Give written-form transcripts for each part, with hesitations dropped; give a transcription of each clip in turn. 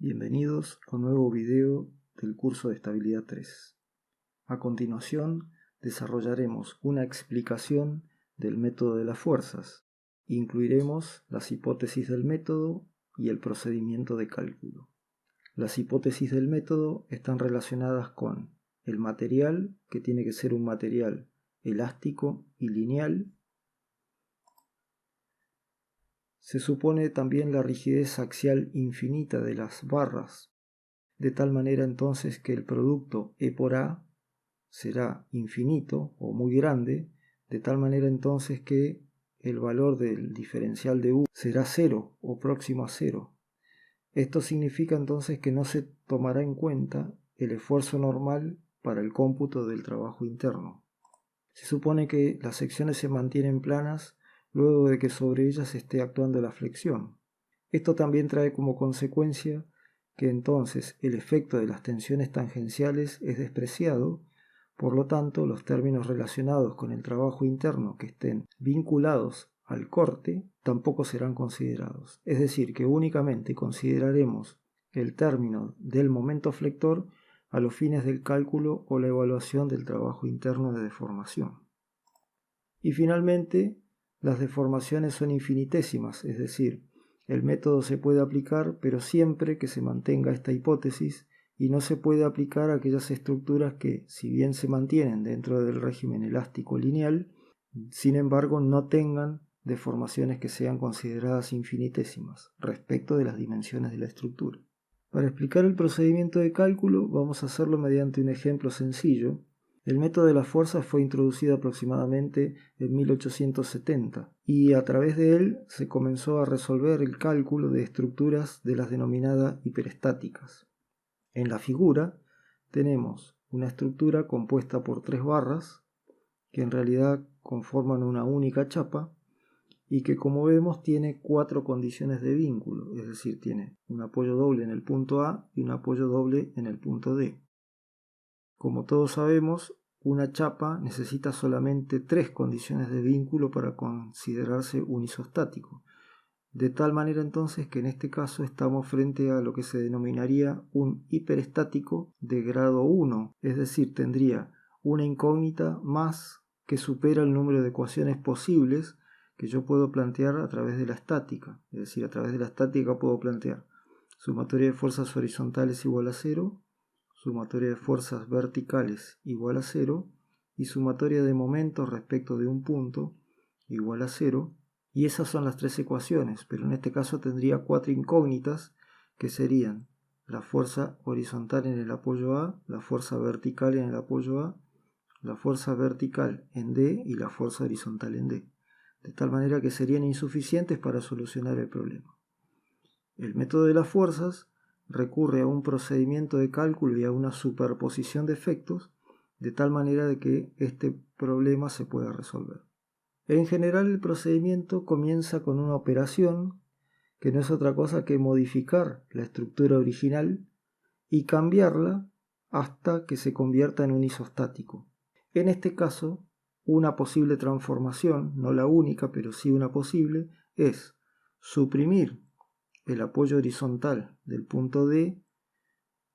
Bienvenidos a un nuevo video del curso de Estabilidad 3. A continuación, desarrollaremos una explicación del método de las fuerzas. Incluiremos las hipótesis del método y el procedimiento de cálculo. Las hipótesis del método están relacionadas con el material, que tiene que ser un material elástico y lineal. Se supone también la rigidez axial infinita de las barras, de tal manera entonces que el producto E por A será infinito o muy grande, de tal manera entonces que el valor del diferencial de U será 0 o próximo a 0. Esto significa entonces que no se tomará en cuenta el esfuerzo normal para el cómputo del trabajo interno. Se supone que las secciones se mantienen planas luego de que sobre ellas esté actuando la flexión. Esto también trae como consecuencia que entonces el efecto de las tensiones tangenciales es despreciado, por lo tanto los términos relacionados con el trabajo interno que estén vinculados al corte tampoco serán considerados. Es decir, que únicamente consideraremos el término del momento flector a los fines del cálculo o la evaluación del trabajo interno de deformación. Y finalmente, las deformaciones son infinitésimas, es decir, el método se puede aplicar, pero siempre que se mantenga esta hipótesis, y no se puede aplicar a aquellas estructuras que, si bien se mantienen dentro del régimen elástico lineal, sin embargo no tengan deformaciones que sean consideradas infinitésimas respecto de las dimensiones de la estructura. Para explicar el procedimiento de cálculo vamos a hacerlo mediante un ejemplo sencillo. El método de las fuerzas fue introducido aproximadamente en 1870 y a través de él se comenzó a resolver el cálculo de estructuras de las denominadas hiperestáticas. En la figura tenemos una estructura compuesta por 3 barras que en realidad conforman una única chapa y que, como vemos, tiene 4 condiciones de vínculo, es decir, tiene un apoyo doble en el punto A y un apoyo doble en el punto D. Como todos sabemos, una chapa necesita solamente 3 condiciones de vínculo para considerarse un isostático, de tal manera entonces que en este caso estamos frente a lo que se denominaría un hiperestático de grado 1, es decir, tendría una incógnita más que supera el número de ecuaciones posibles que yo puedo plantear a través de la estática. Es decir, a través de la estática puedo plantear sumatoria de fuerzas horizontales igual a 0, sumatoria de fuerzas verticales igual a 0 y sumatoria de momentos respecto de un punto igual a 0. Y esas son las 3 ecuaciones, pero en este caso tendría 4 incógnitas que serían la fuerza horizontal en el apoyo A, la fuerza vertical en el apoyo A, la fuerza vertical en D y la fuerza horizontal en D, de tal manera que serían insuficientes para solucionar el problema. El método de las fuerzas recurre a un procedimiento de cálculo y a una superposición de efectos, de tal manera de que este problema se pueda resolver. En general, el procedimiento comienza con una operación que no es otra cosa que modificar la estructura original y cambiarla hasta que se convierta en un isostático. En este caso, una posible transformación, no la única, pero sí una posible, es suprimir el apoyo horizontal del punto D,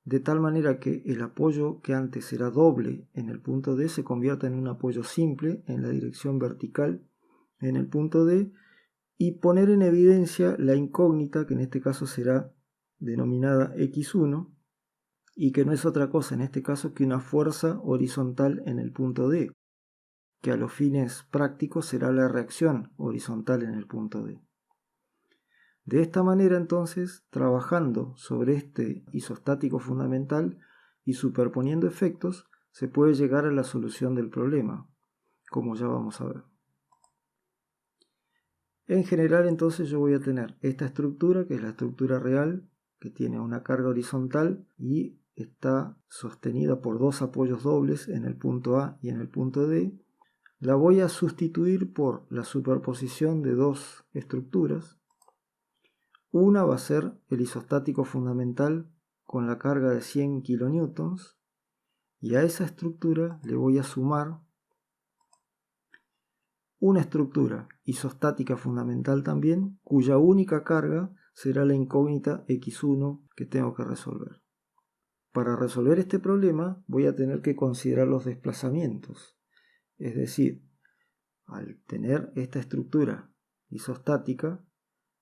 de tal manera que el apoyo que antes era doble en el punto D se convierta en un apoyo simple en la dirección vertical en el punto D, y poner en evidencia la incógnita, que en este caso será denominada X1, y que no es otra cosa en este caso que una fuerza horizontal en el punto D, que a los fines prácticos será la reacción horizontal en el punto D. De esta manera entonces, trabajando sobre este isostático fundamental y superponiendo efectos, se puede llegar a la solución del problema, como ya vamos a ver. En general entonces yo voy a tener esta estructura, que es la estructura real, que tiene una carga horizontal y está sostenida por 2 apoyos dobles en el punto A y en el punto D. La voy a sustituir por la superposición de 2 estructuras. Una va a ser el isostático fundamental con la carga de 100 kN y a esa estructura le voy a sumar una estructura isostática fundamental también, cuya única carga será la incógnita x1 que tengo que resolver. Para resolver este problema voy a tener que considerar los desplazamientos. Es decir, al tener esta estructura isostática,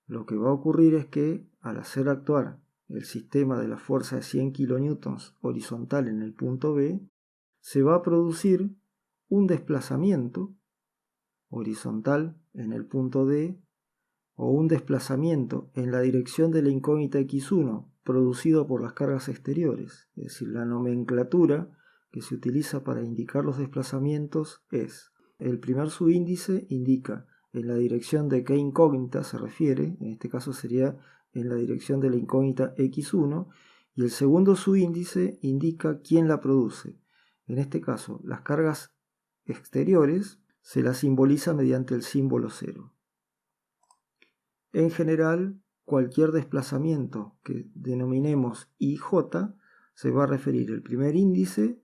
lo que va a ocurrir es que al hacer actuar el sistema de la fuerza de 100 kN horizontal en el punto B, se va a producir un desplazamiento horizontal en el punto D o un desplazamiento en la dirección de la incógnita x1 producido por las cargas exteriores. Es decir, la nomenclatura que se utiliza para indicar los desplazamientos es: el primer subíndice indica en la dirección de qué incógnita se refiere, en este caso sería en la dirección de la incógnita x1, y el segundo subíndice indica quién la produce. En este caso, las cargas exteriores se las simboliza mediante el símbolo 0. En general, cualquier desplazamiento que denominemos IJ se va a referir, el primer índice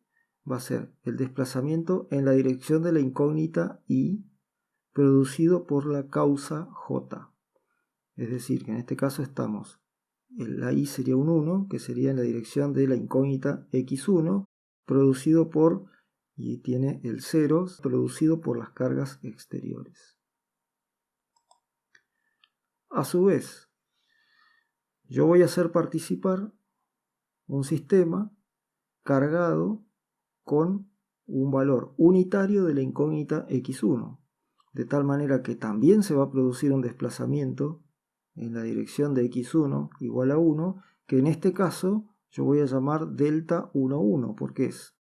va a ser el desplazamiento en la dirección de la incógnita I producido por la causa J. Es decir, que en este caso estamos, la I sería un 1, que sería en la dirección de la incógnita x1, producido por, y tiene el 0, producido por las cargas exteriores. A su vez, yo voy a hacer participar un sistema cargado con un valor unitario de la incógnita x1, de tal manera que también se va a producir un desplazamiento en la dirección de x1 igual a 1, que en este caso yo voy a llamar delta 11, porque es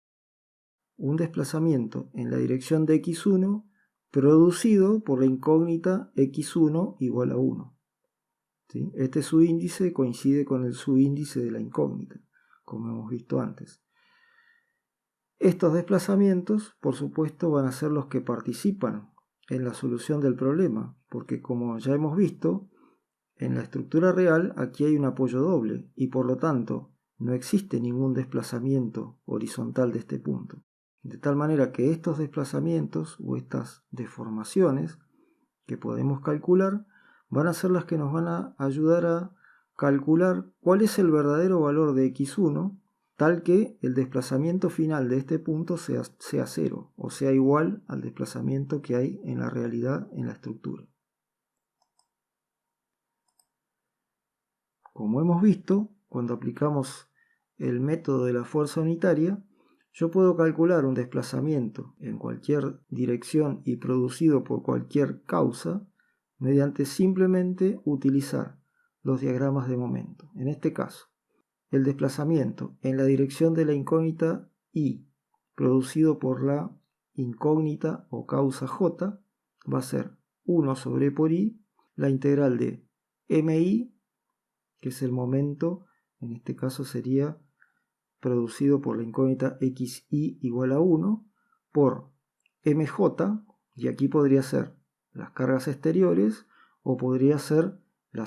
un desplazamiento en la dirección de x1 producido por la incógnita x1 igual a 1. ¿Sí? Este subíndice coincide con el subíndice de la incógnita, como hemos visto antes. Estos desplazamientos, por supuesto, van a ser los que participan en la solución del problema, porque como ya hemos visto, en la estructura real aquí hay un apoyo doble y por lo tanto no existe ningún desplazamiento horizontal de este punto. De tal manera que estos desplazamientos o estas deformaciones que podemos calcular van a ser las que nos van a ayudar a calcular cuál es el verdadero valor de x1, tal que el desplazamiento final de este punto sea 0, o sea igual al desplazamiento que hay en la realidad en la estructura. Como hemos visto, cuando aplicamos el método de la fuerza unitaria, yo puedo calcular un desplazamiento en cualquier dirección y producido por cualquier causa mediante simplemente utilizar los diagramas de momento. En este caso, el desplazamiento en la dirección de la incógnita I producido por la incógnita o causa J va a ser 1 sobre por I, la integral de MI, que es el momento, en este caso sería producido por la incógnita xi igual a 1, por mj, y aquí podría ser las cargas exteriores o podría ser la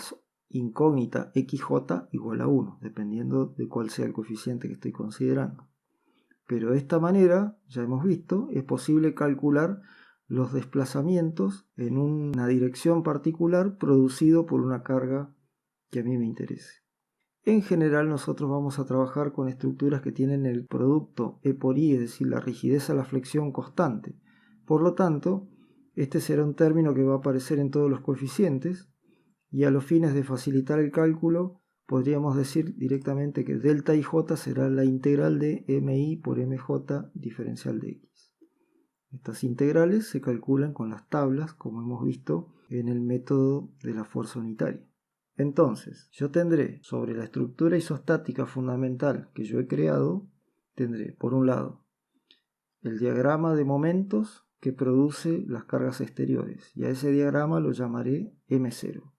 incógnita xj igual a 1, dependiendo de cuál sea el coeficiente que estoy considerando. Pero de esta manera, ya hemos visto, es posible calcular los desplazamientos en una dirección particular producido por una carga que a mí me interese. En general nosotros vamos a trabajar con estructuras que tienen el producto E por I, es decir, la rigidez a la flexión constante. Por lo tanto, este será un término que va a aparecer en todos los coeficientes y a los fines de facilitar el cálculo podríamos decir directamente que delta IJ será la integral de MI por MJ diferencial de X. Estas integrales se calculan con las tablas, como hemos visto en el método de la fuerza unitaria. Entonces, yo tendré sobre la estructura isostática fundamental que yo he creado, tendré por un lado el diagrama de momentos que produce las cargas exteriores, y a ese diagrama lo llamaré M0.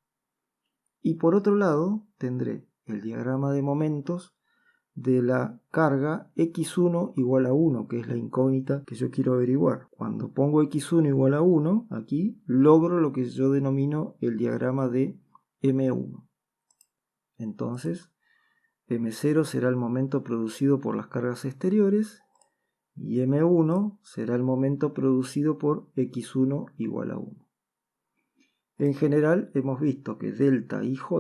Y por otro lado tendré el diagrama de momentos de la carga x1 igual a 1, que es la incógnita que yo quiero averiguar. Cuando pongo x1 igual a 1, aquí logro lo que yo denomino el diagrama de M1. Entonces, M0 será el momento producido por las cargas exteriores y M1 será el momento producido por x1 igual a 1. En general hemos visto que delta IJ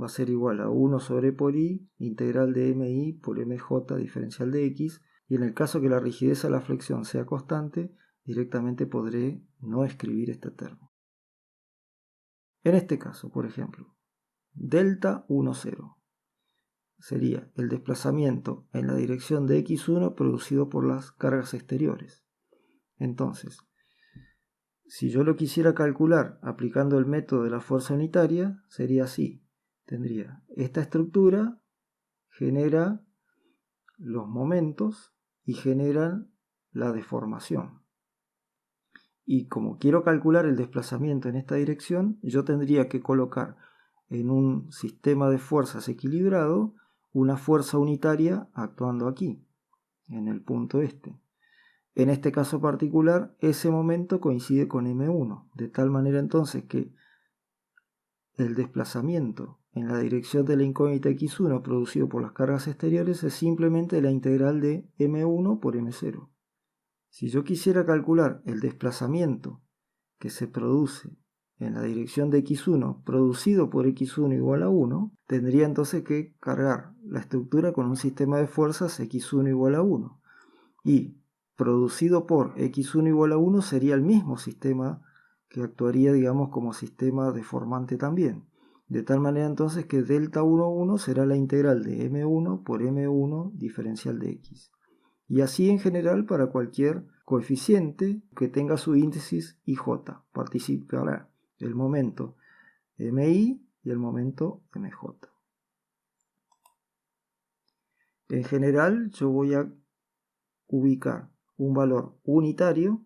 va a ser igual a 1 sobre por i, integral de mi por mj diferencial de x, y en el caso que la rigidez a la flexión sea constante, directamente podré no escribir este término. En este caso, por ejemplo, delta 1, 0 sería el desplazamiento en la dirección de x1 producido por las cargas exteriores. Entonces, si yo lo quisiera calcular aplicando el método de la fuerza unitaria, sería así. Tendría esta estructura, genera los momentos y generan la deformación. Y como quiero calcular el desplazamiento en esta dirección, yo tendría que colocar en un sistema de fuerzas equilibrado una fuerza unitaria actuando aquí, en el punto este. En este caso particular, ese momento coincide con M1, de tal manera entonces que el desplazamiento en la dirección de la incógnita x1 producido por las cargas exteriores es simplemente la integral de M1 por M0. Si yo quisiera calcular el desplazamiento que se produce en la dirección de x1 producido por x1 igual a 1, tendría entonces que cargar la estructura con un sistema de fuerzas x1 igual a 1. Y producido por x1 igual a 1 sería el mismo sistema que actuaría, digamos, como sistema deformante también. De tal manera entonces que delta 1, 1 será la integral de m1 por m1 diferencial de x. Y así en general para cualquier coeficiente que tenga su índice ij, participará el momento mi y el momento mj. En general yo voy a ubicar un valor unitario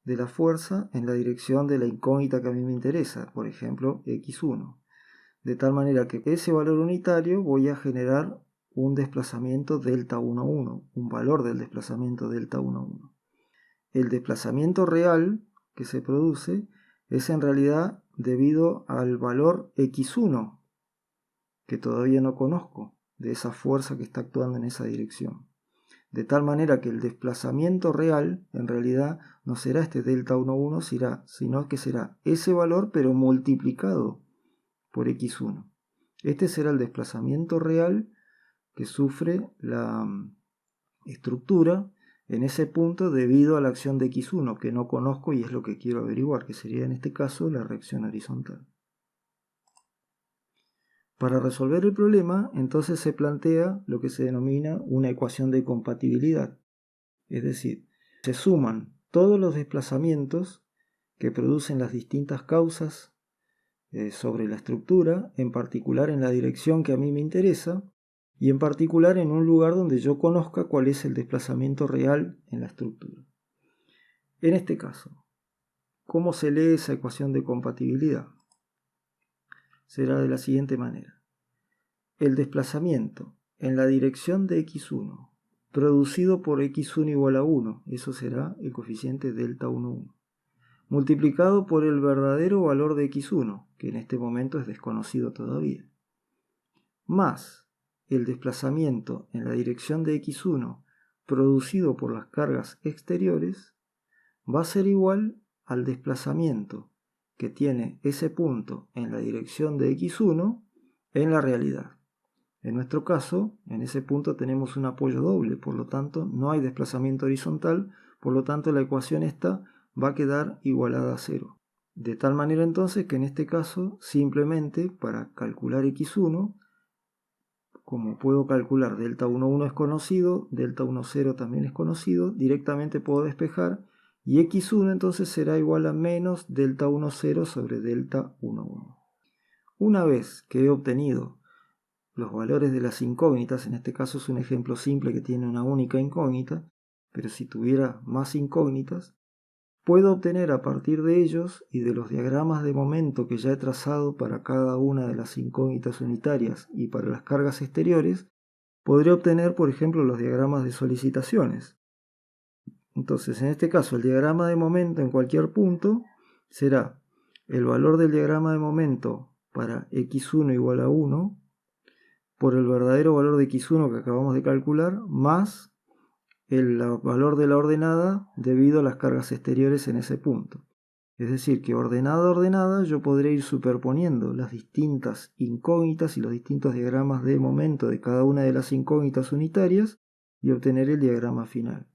de la fuerza en la dirección de la incógnita que a mí me interesa, por ejemplo x1. De tal manera que ese valor unitario voy a generar un desplazamiento delta 1, 1, un valor del desplazamiento delta 1, 1. El desplazamiento real que se produce es en realidad debido al valor x1, que todavía no conozco, de esa fuerza que está actuando en esa dirección. De tal manera que el desplazamiento real en realidad no será este delta 1, 1, sino que será ese valor pero multiplicado por x1. Este será el desplazamiento real que sufre la estructura en ese punto debido a la acción de x1 que no conozco y es lo que quiero averiguar, que sería en este caso la reacción horizontal. Para resolver el problema, entonces se plantea lo que se denomina una ecuación de compatibilidad. Es decir, se suman todos los desplazamientos que producen las distintas causas sobre la estructura, en particular en la dirección que a mí me interesa, y en particular en un lugar donde yo conozca cuál es el desplazamiento real en la estructura. En este caso, ¿cómo se lee esa ecuación de compatibilidad? Será de la siguiente manera. El desplazamiento en la dirección de x1 producido por x1 igual a 1, eso será el coeficiente delta 1, 1, multiplicado por el verdadero valor de x1, que en este momento es desconocido todavía, más el desplazamiento en la dirección de x1 producido por las cargas exteriores, va a ser igual al desplazamiento que tiene ese punto en la dirección de x1 en la realidad. En nuestro caso, en ese punto tenemos un apoyo doble, por lo tanto no hay desplazamiento horizontal, por lo tanto la ecuación esta va a quedar igualada a 0. De tal manera entonces que en este caso simplemente para calcular x1, como puedo calcular delta 1, 1 es conocido, delta 1, 0 también es conocido, directamente puedo despejar y x1 entonces será igual a menos delta 1, 0 sobre delta 1, 1. Una vez que he obtenido los valores de las incógnitas, en este caso es un ejemplo simple que tiene una única incógnita, pero si tuviera más incógnitas, puedo obtener a partir de ellos y de los diagramas de momento que ya he trazado para cada una de las incógnitas unitarias y para las cargas exteriores, podré obtener, por ejemplo, los diagramas de solicitaciones. Entonces, en este caso, el diagrama de momento en cualquier punto será el valor del diagrama de momento para x1 igual a 1 por el verdadero valor de x1 que acabamos de calcular, más el valor de la ordenada debido a las cargas exteriores en ese punto. Es decir, que ordenada a ordenada yo podré ir superponiendo las distintas incógnitas y los distintos diagramas de momento de cada una de las incógnitas unitarias y obtener el diagrama final.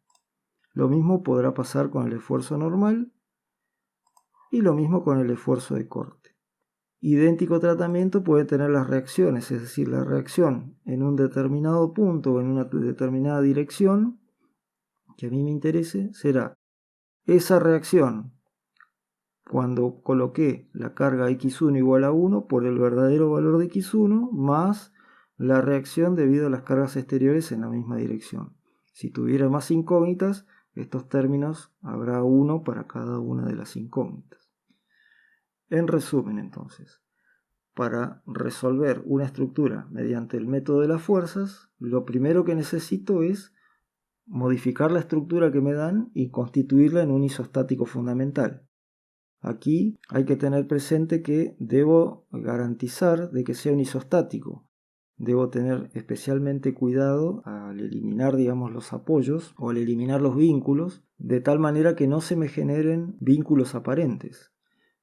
Lo mismo podrá pasar con el esfuerzo normal y lo mismo con el esfuerzo de corte. Idéntico tratamiento pueden tener las reacciones, es decir, la reacción en un determinado punto o en una determinada dirección que a mí me interese será esa reacción cuando coloqué la carga x1 igual a 1 por el verdadero valor de x1 más la reacción debido a las cargas exteriores en la misma dirección. Si tuviera más incógnitas, estos términos habrá uno para cada una de las incógnitas. En resumen, entonces, para resolver una estructura mediante el método de las fuerzas, lo primero que necesito es modificar la estructura que me dan y constituirla en un isostático fundamental. Aquí hay que tener presente que debo garantizar de que sea un isostático. Debo tener especialmente cuidado al eliminar, digamos, los apoyos o al eliminar los vínculos, de tal manera que no se me generen vínculos aparentes.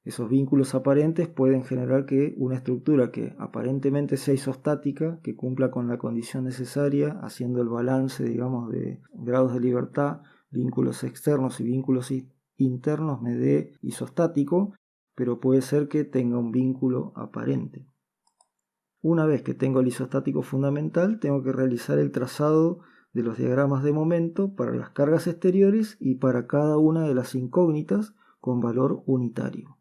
Esos vínculos aparentes pueden generar que una estructura que aparentemente sea isostática, que cumpla con la condición necesaria, haciendo el balance, digamos, de grados de libertad, vínculos externos y vínculos internos, me dé isostático, pero puede ser que tenga un vínculo aparente. Una vez que tengo el isostático fundamental, tengo que realizar el trazado de los diagramas de momento para las cargas exteriores y para cada una de las incógnitas con valor unitario.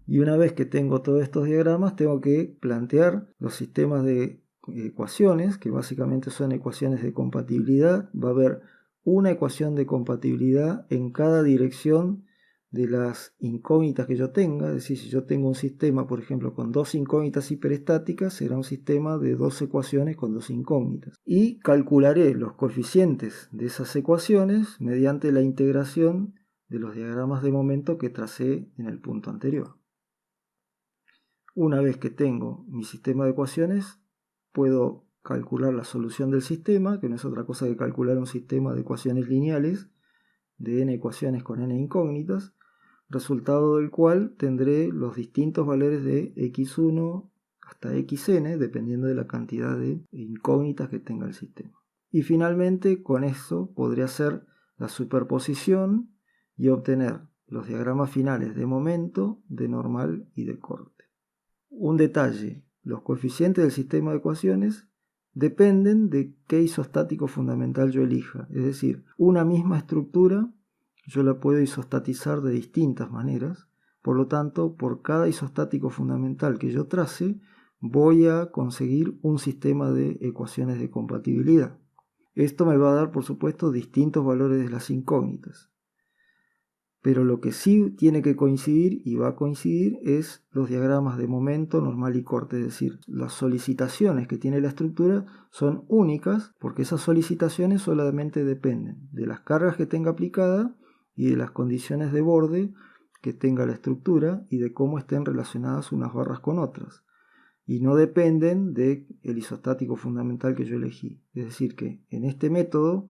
Y una vez que tengo todos estos diagramas, tengo que plantear los sistemas de ecuaciones, que básicamente son ecuaciones de compatibilidad. Va a haber una ecuación de compatibilidad en cada dirección de las incógnitas que yo tenga. Es decir, si yo tengo un sistema, por ejemplo, con dos incógnitas hiperestáticas, será un sistema de dos ecuaciones con dos incógnitas. Y calcularé los coeficientes de esas ecuaciones mediante la integración de los diagramas de momento que tracé en el punto anterior. Una vez que tengo mi sistema de ecuaciones, puedo calcular la solución del sistema, que no es otra cosa que calcular un sistema de ecuaciones lineales de n ecuaciones con n incógnitas, resultado del cual tendré los distintos valores de x1 hasta xn, dependiendo de la cantidad de incógnitas que tenga el sistema. Y finalmente, con eso podré hacer la superposición y obtener los diagramas finales de momento, de normal y de corte. Un detalle: los coeficientes del sistema de ecuaciones dependen de qué isostático fundamental yo elija. Es decir, una misma estructura yo la puedo isostatizar de distintas maneras. Por lo tanto, por cada isostático fundamental que yo trace, voy a conseguir un sistema de ecuaciones de compatibilidad. Esto me va a dar, por supuesto, distintos valores de las incógnitas. Pero lo que sí tiene que coincidir y va a coincidir es los diagramas de momento, normal y corte. Es decir, las solicitaciones que tiene la estructura son únicas porque esas solicitaciones solamente dependen de las cargas que tenga aplicada y de las condiciones de borde que tenga la estructura y de cómo estén relacionadas unas barras con otras. Y no dependen del isostático fundamental que yo elegí. Es decir, que en este método,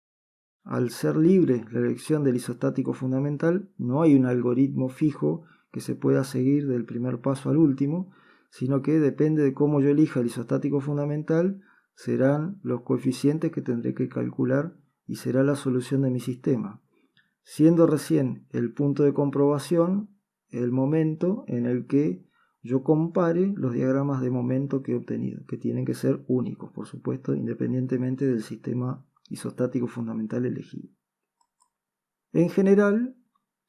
al ser libre la elección del isostático fundamental, no hay un algoritmo fijo que se pueda seguir del primer paso al último, sino que depende de cómo yo elija el isostático fundamental, serán los coeficientes que tendré que calcular y será la solución de mi sistema, siendo recién el punto de comprobación el momento en el que yo compare los diagramas de momento que he obtenido, que tienen que ser únicos, por supuesto, independientemente del sistema isostático fundamental elegido. En general,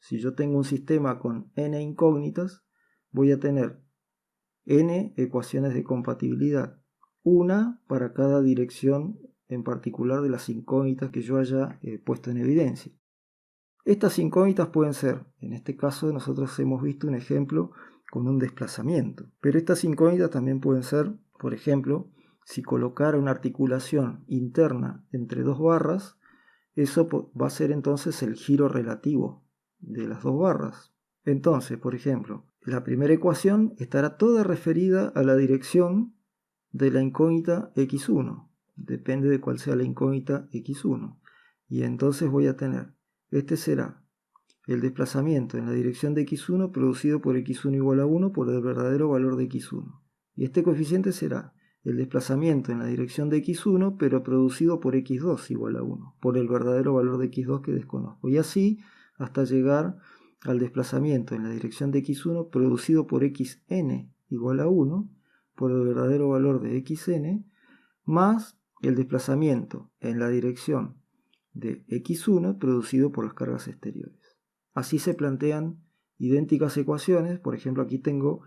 si yo tengo un sistema con n incógnitas, voy a tener n ecuaciones de compatibilidad, una para cada dirección en particular de las incógnitas que yo haya puesto en evidencia. Estas incógnitas pueden ser, en este caso nosotros hemos visto un ejemplo con un desplazamiento, pero estas incógnitas también pueden ser, por ejemplo, si colocara una articulación interna entre dos barras, eso va a ser entonces el giro relativo de las dos barras. Entonces, por ejemplo, la primera ecuación estará toda referida a la dirección de la incógnita x1. Depende de cuál sea la incógnita x1. Y entonces voy a tener, este será el desplazamiento en la dirección de x1 producido por x1 igual a 1 por el verdadero valor de x1. Y este coeficiente será el desplazamiento en la dirección de x1 pero producido por x2 igual a 1 por el verdadero valor de x2 que desconozco. Y así hasta llegar al desplazamiento en la dirección de x1 producido por xn igual a 1 por el verdadero valor de xn más el desplazamiento en la dirección de x1 producido por las cargas exteriores. Así se plantean idénticas ecuaciones. Por ejemplo, aquí tengo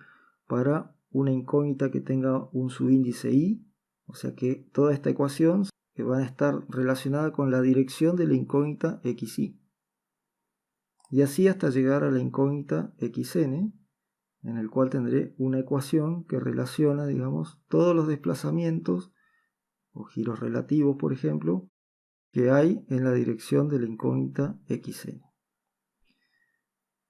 para una incógnita que tenga un subíndice i, o sea que toda esta ecuación que va a estar relacionada con la dirección de la incógnita xi. Y así hasta llegar a la incógnita xn, en el cual tendré una ecuación que relaciona, digamos, todos los desplazamientos o giros relativos, por ejemplo, que hay en la dirección de la incógnita xn.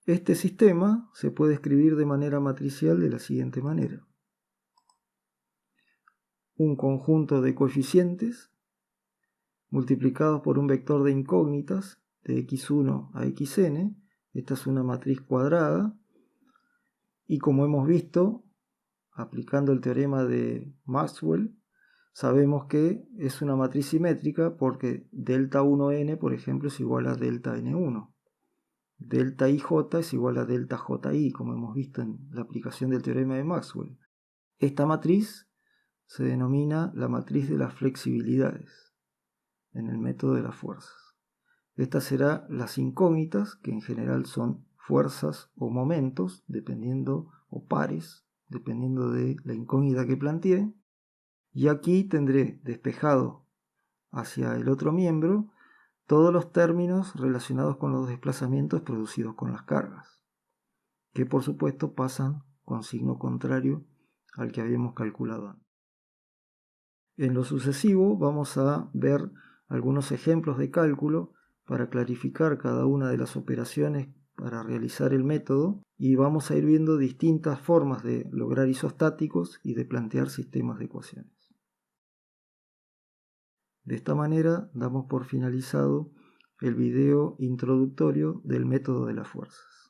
Este sistema se puede escribir de manera matricial de la siguiente manera. Un conjunto de coeficientes multiplicados por un vector de incógnitas de x1 a xn. Esta es una matriz cuadrada y como hemos visto, aplicando el teorema de Maxwell, sabemos que es una matriz simétrica porque delta 1n, por ejemplo, es igual a delta n1. Delta ij es igual a delta ji, como hemos visto en la aplicación del teorema de Maxwell. Esta matriz se denomina la matriz de las flexibilidades en el método de las fuerzas. Estas serán las incógnitas, que en general son fuerzas o momentos, dependiendo, o pares, dependiendo de la incógnita que planteé. Y aquí tendré despejado hacia el otro miembro todos los términos relacionados con los desplazamientos producidos con las cargas, que por supuesto pasan con signo contrario al que habíamos calculado antes. En lo sucesivo vamos a ver algunos ejemplos de cálculo para clarificar cada una de las operaciones para realizar el método y vamos a ir viendo distintas formas de lograr isostáticos y de plantear sistemas de ecuaciones. De esta manera damos por finalizado el video introductorio del método de las fuerzas.